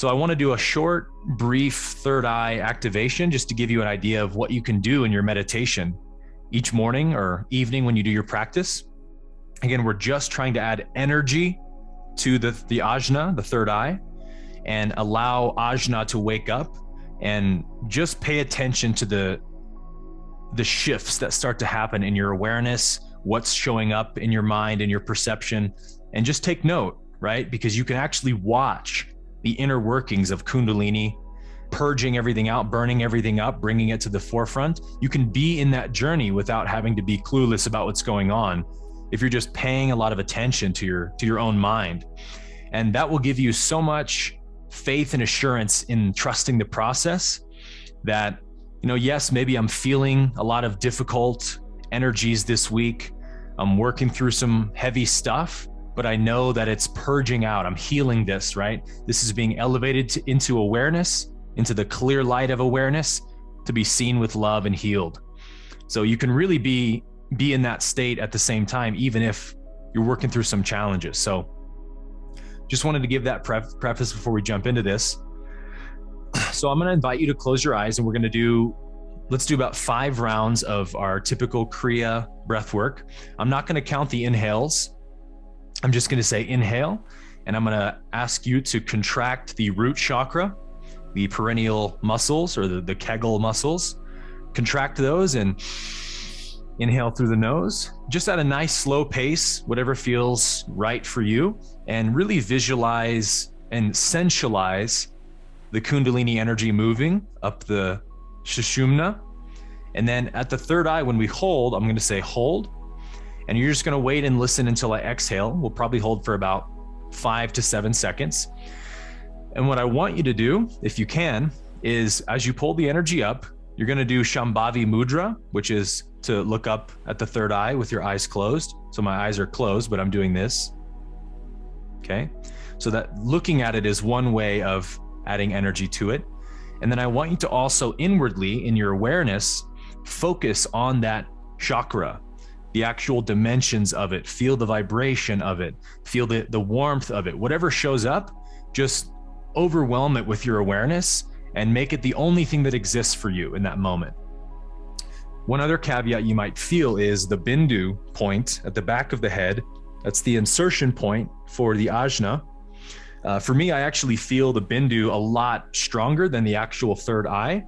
So I want to do a short, brief third eye activation just to give you an idea of what you can do in your meditation each morning or evening when you do your practice. Again, we're just trying to add energy to the ajna, the third eye, and allow ajna to wake up, and just pay attention to the shifts that start to happen in your awareness, what's showing up in your mind and your perception, and just take note, right? Because you can actually watch the inner workings of Kundalini, purging everything out, burning everything up, bringing it to the forefront. You can be in that journey without having to be clueless about what's going on if you're just paying a lot of attention to your own mind. And that will give you so much faith and assurance in trusting the process that, yes, maybe I'm feeling a lot of difficult energies this week. I'm working through some heavy stuff, but I know that it's purging out. I'm healing this, right? This is being elevated into awareness, into the clear light of awareness, to be seen with love and healed. So you can really be in that state at the same time, even if you're working through some challenges. So just wanted to give that preface before we jump into this. So I'm going to invite you to close your eyes, and let's do about 5 rounds of our typical Kriya breath work. I'm not going to count the inhales. I'm just going to say inhale, and I'm going to ask you to contract the root chakra, the perineal muscles, or the Kegel muscles. Contract those and inhale through the nose, just at a nice slow pace, whatever feels right for you, and really visualize and sensualize the Kundalini energy moving up the Sushumna. And then at the third eye, when we hold, I'm going to say hold, and you're just going to wait and listen until I exhale. We'll probably hold for about 5 to 7 seconds. And what I want you to do, if you can, is as you pull the energy up, you're going to do Shambhavi Mudra, which is to look up at the third eye with your eyes closed. So my eyes are closed, but I'm doing this. Okay. So that looking at it is one way of adding energy to it. And then I want you to also inwardly, in your awareness, focus on that chakra, the actual dimensions of it, feel the vibration of it, feel the warmth of it. Whatever shows up, just overwhelm it with your awareness and make it the only thing that exists for you in that moment. One other caveat you might feel is the bindu point at the back of the head. That's the insertion point for the ajna. For me, I actually feel the bindu a lot stronger than the actual third eye.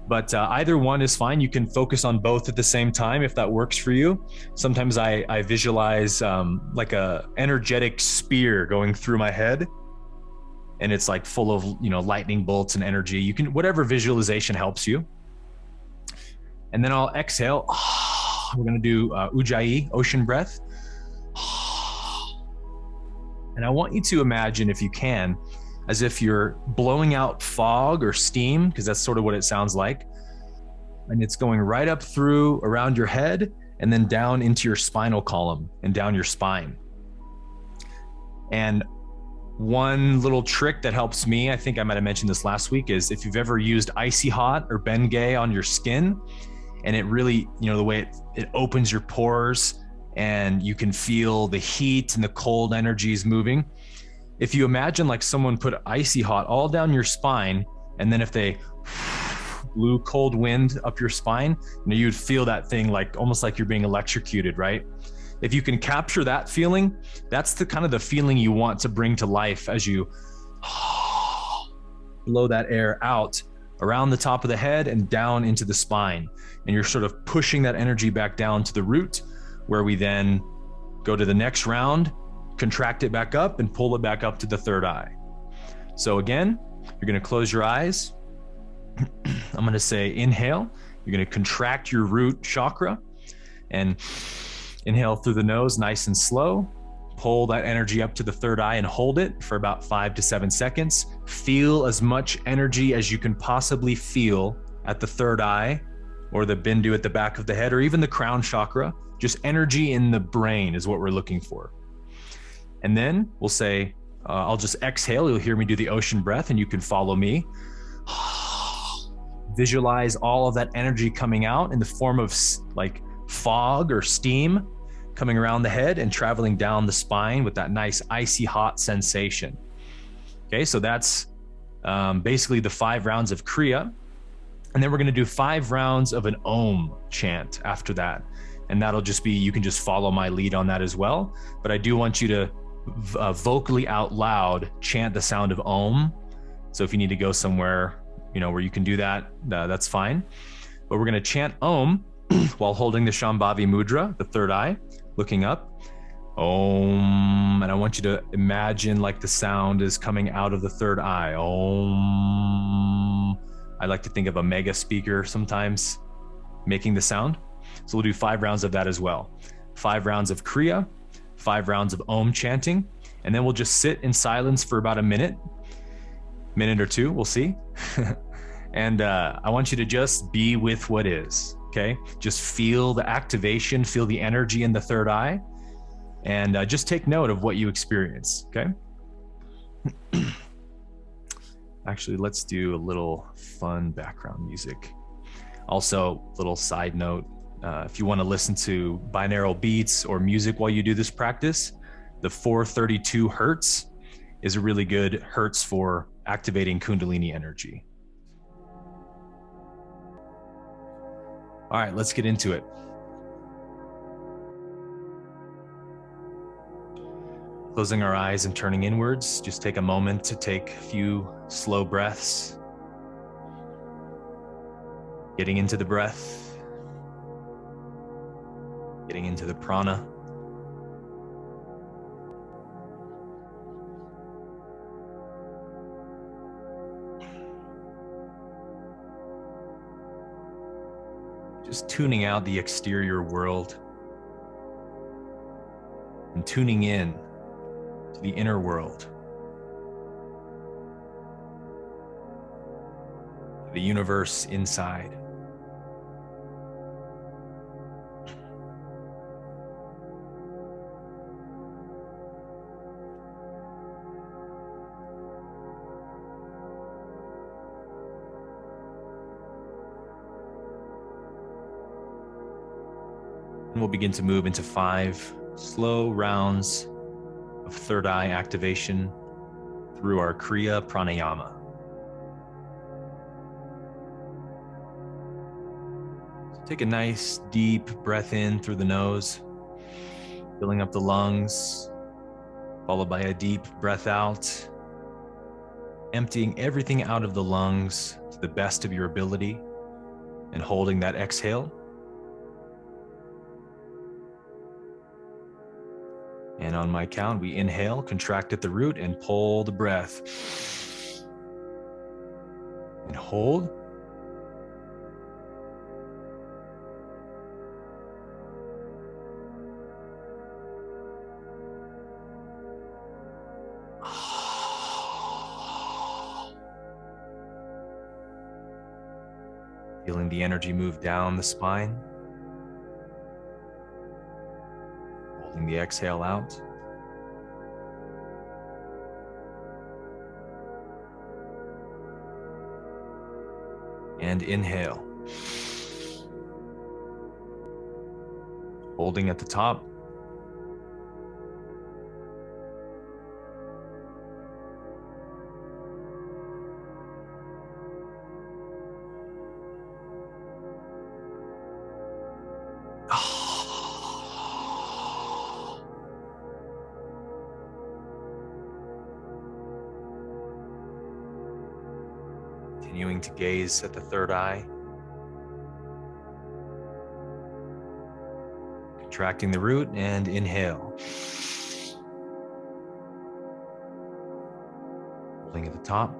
But either one is fine. You can focus on both at the same time if that works for you. Sometimes I visualize like a energetic spear going through my head, and it's like full of lightning bolts and energy. You can, whatever visualization helps you. And then I'll exhale. We're going to do Ujjayi, ocean breath. And I want you to imagine, if you can, as if you're blowing out fog or steam, because that's sort of what it sounds like. And it's going right up through around your head and then down into your spinal column and down your spine. And one little trick that helps me, I think I might have mentioned this last week, is if you've ever used Icy Hot or Bengay on your skin, and it really, the way it opens your pores and you can feel the heat and the cold energies moving. If you imagine like someone put Icy Hot all down your spine, and then if they blew cold wind up your spine, you'd feel that thing like almost like you're being electrocuted, right? If you can capture that feeling, that's the kind of the feeling you want to bring to life as you blow that air out around the top of the head and down into the spine. And you're sort of pushing that energy back down to the root, where we then go to the next round, contract it back up and pull it back up to the third eye. So again, you're going to close your eyes. I'm going to say inhale. You're going to contract your root chakra and inhale through the nose, nice and slow. Pull that energy up to the third eye and hold it for about 5 to 7 seconds. Feel as much energy as you can possibly feel at the third eye or the bindu at the back of the head, or even the crown chakra. Just energy in the brain is what we're looking for. And then we'll say, I'll just exhale. You'll hear me do the ocean breath and you can follow me. Visualize all of that energy coming out in the form of like fog or steam coming around the head and traveling down the spine with that nice icy hot sensation. Okay, so that's basically the 5 rounds of Kriya. And then we're going to do 5 rounds of an Om chant after that. And that'll just be, you can just follow my lead on that as well. But I do want you to vocally out loud chant the sound of Om. So if you need to go somewhere, where you can do that, that's fine. But we're going to chant Om while holding the Shambhavi Mudra, the third eye, looking up. Om. And I want you to imagine like the sound is coming out of the third eye. Om. I like to think of a mega speaker sometimes making the sound. So we'll do 5 rounds of that as well. 5 rounds of Kriya, 5 rounds of Om chanting, and then we'll just sit in silence for about a minute or two, we'll see. And I want you to just be with what is, okay? Just feel the activation, feel the energy in the third eye, and just take note of what you experience, okay? Actually, let's do a little fun background music. Also, little side note, if you want to listen to binaural beats or music while you do this practice, the 432 hertz is a really good hertz for activating Kundalini energy. All right, let's get into it. Closing our eyes and turning inwards, just take a moment to take a few slow breaths. Getting into the breath, getting into the prana. Just tuning out the exterior world and tuning in to the inner world, the universe inside. And we'll begin to move into 5 slow rounds of third eye activation through our Kriya Pranayama. So take a nice deep breath in through the nose, filling up the lungs, followed by a deep breath out, emptying everything out of the lungs to the best of your ability and holding that exhale. And on my count, we inhale, contract at the root, and pull the breath. And hold. Feeling the energy move down the spine. Holding the exhale out. And inhale. Holding at the top. Continuing to gaze at the third eye. Contracting the root and inhale. Holding at the top.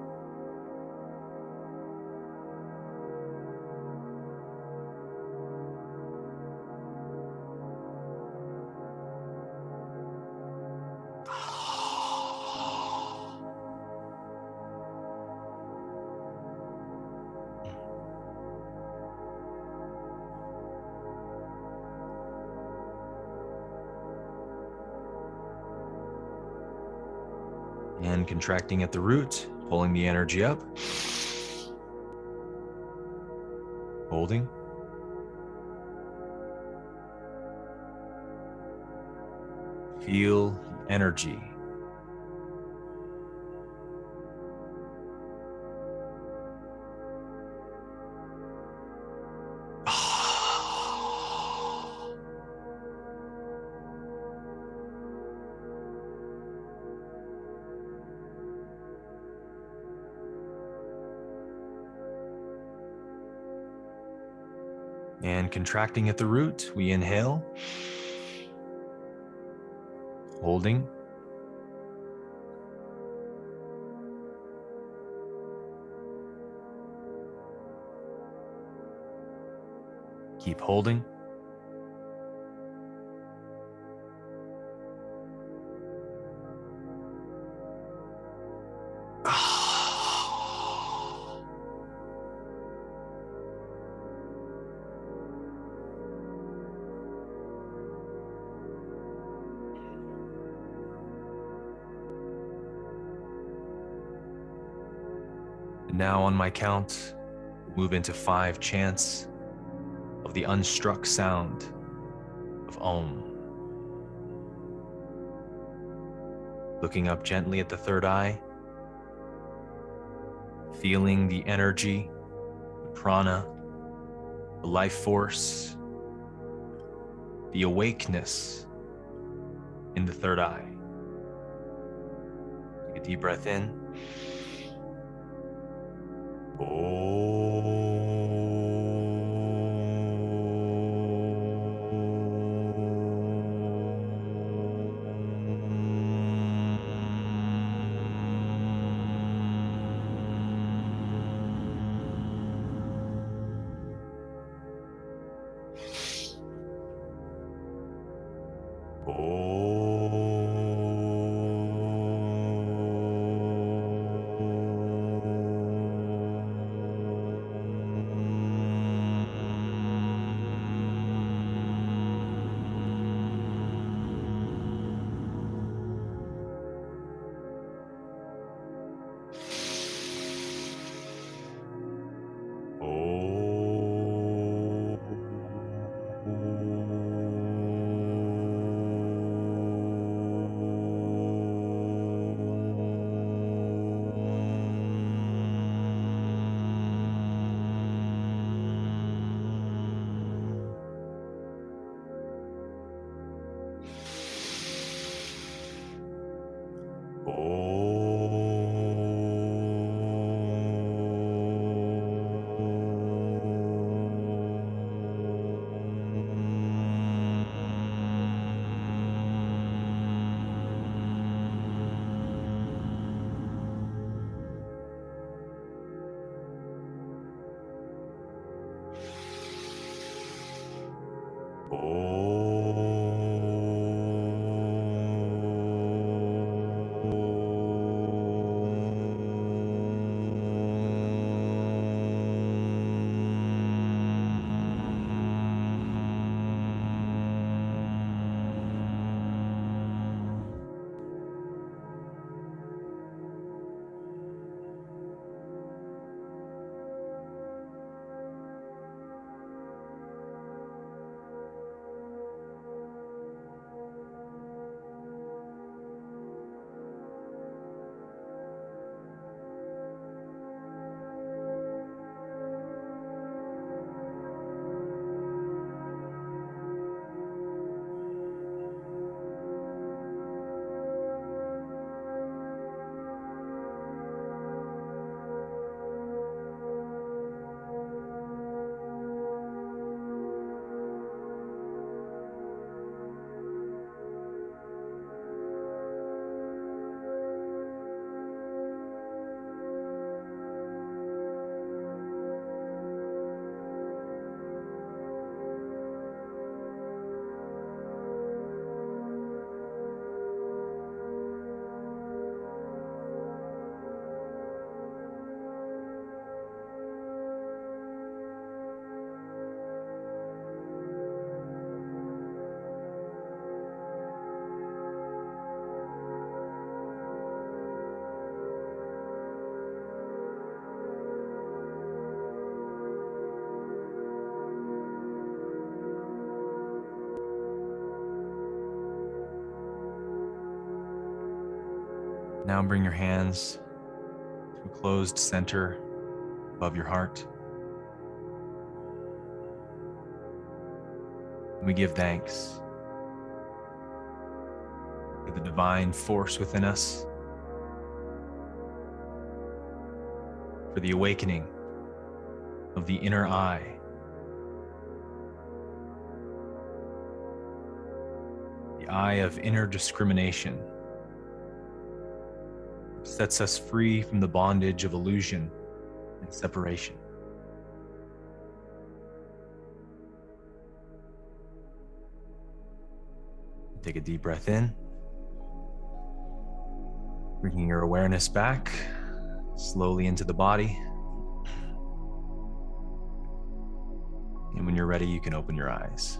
And contracting at the root, pulling the energy up. Holding. Feel energy. And contracting at the root, we inhale, holding, keep holding, and now on my count, we'll move into 5 chants of the unstruck sound of Om. Looking up gently at the third eye, feeling the energy, the prana, the life force, the awakeness in the third eye. Take a deep breath in. Now bring your hands to a closed center above your heart. We give thanks to the divine force within us, for the awakening of the inner eye, eye of inner discrimination. Sets us free from the bondage of illusion and separation. Take a deep breath in, bringing your awareness back slowly into the body. And when you're ready, you can open your eyes.